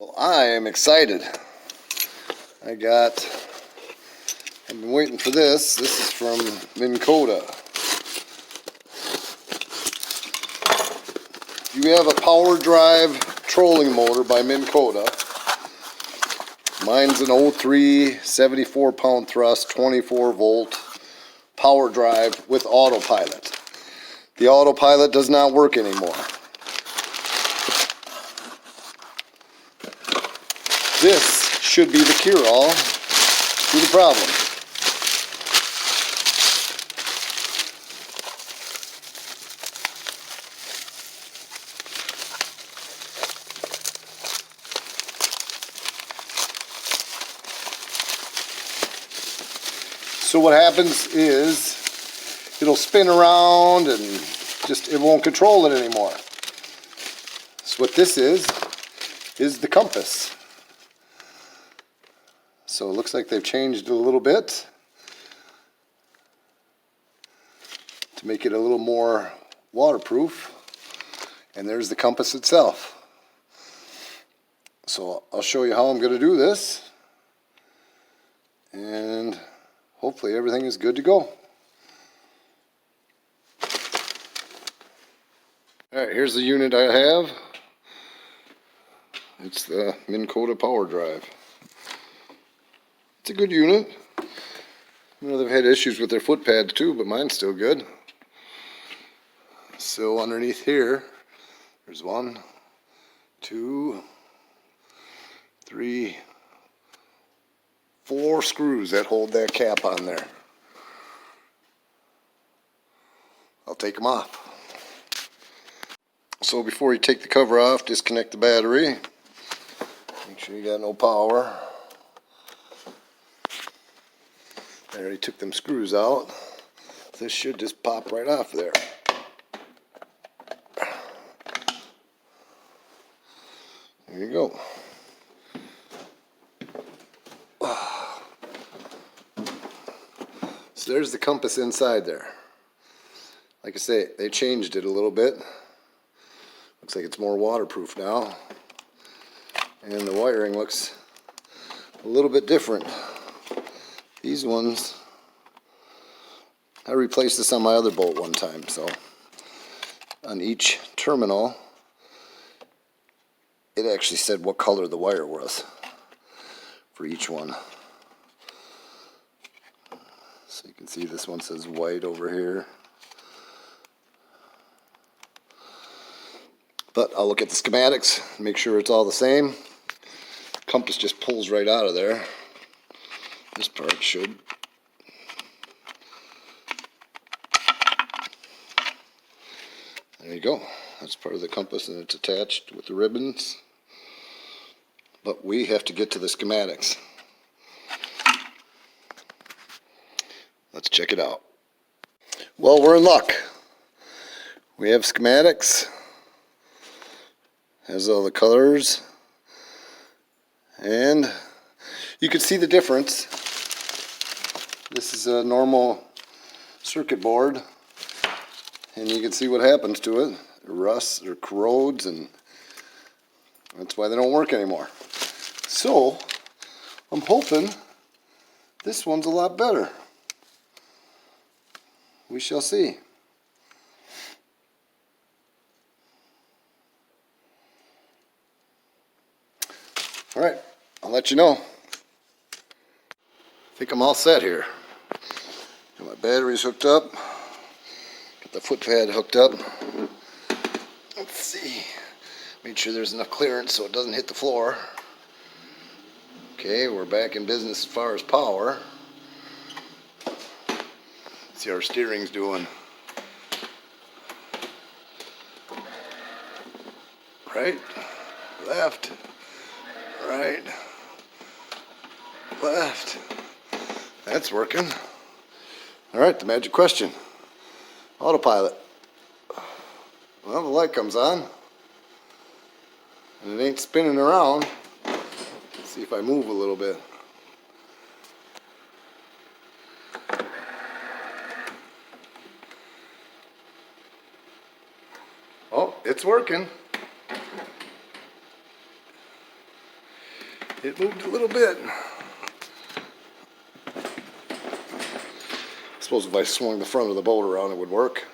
Well, I am excited. I've been waiting for this. This is from Minn-kota. You have a power drive trolling motor by Minn-kota. Mine's an 03 74 pound thrust, 24 volt power drive with autopilot. The autopilot does not work anymore. This should be the cure-all to the problem. So what happens is it'll spin around and it won't control it anymore. So what this is the compass. So it looks like they've changed it a little bit to make it a little more waterproof. And there's the compass itself. So I'll show you how I'm going to do this. And hopefully everything is good to go. Alright, here's the unit I have. It's the Minn-kota power drive. It's a good unit. You know, they've had issues with their foot pads too, but mine's still good. So underneath here, there's 1, 2, 3, 4 screws that hold that cap on there. I'll take them off. So before you take the cover off, disconnect the battery. Make sure you got no power. I already took them screws out. This should just pop right off there. There you go. So there's the compass inside there. Like I say, they changed it a little bit. Looks like it's more waterproof now. And the wiring looks a little bit different. These ones, I replaced this on my other boat one time, so on each terminal it actually said what color the wire was for each one. So you can see this one says white over here. But I'll look at the schematics, make sure it's all the same. Compass just pulls right out of there. This part should. There you go. That's part of the compass and it's attached with the ribbons. But we have to get to the schematics. Let's check it out. Well, we're in luck. We have schematics. Has all the colors. And you can see the difference. This is a normal circuit board, and you can see what happens to it. It rusts or corrodes, and that's why they don't work anymore. So, I'm hoping this one's a lot better. We shall see. Alright, I'll let you know. I think I'm all set here. Got my batteries hooked up. Got the foot pad hooked up. Let's see. Make sure there's enough clearance so it doesn't hit the floor. Okay, we're back in business as far as power. See how our steering's doing. Right, left, right, left. That's working. Alright, the magic question. Autopilot. Well, the light comes on. And it ain't spinning around. Let's see if I move a little bit. Oh, it's working. It moved a little bit. I suppose if I swung the front of the boat around, it would work.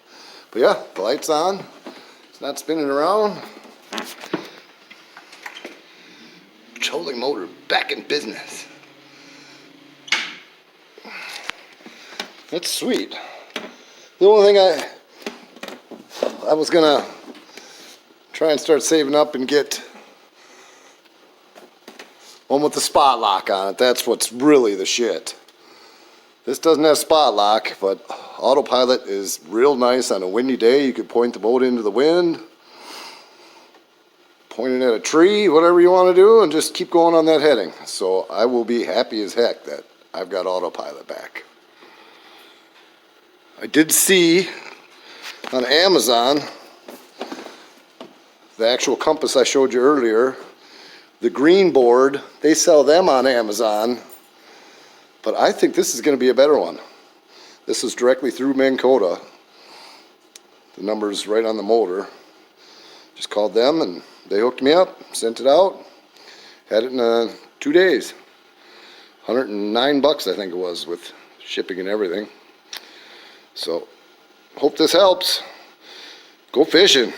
But yeah, the light's on. It's not spinning around. Trolling motor back in business. That's sweet. The only thing I was gonna try and start saving up and get one with the spot lock on it. That's what's really the shit. This doesn't have spot lock, but autopilot is real nice on a windy day. You could point the boat into the wind, point it at a tree, whatever you want to do, and just keep going on that heading. So I will be happy as heck that I've got autopilot back. I did see on Amazon the actual compass I showed you earlier, the green board. They sell them on Amazon, but I think this is going to be a better one. This is directly through Minn-kota. The number's right on the motor. Just called them and they hooked me up, sent it out, had it in 2 days. $109 I think it was with shipping and everything. So, hope this helps. Go fishing.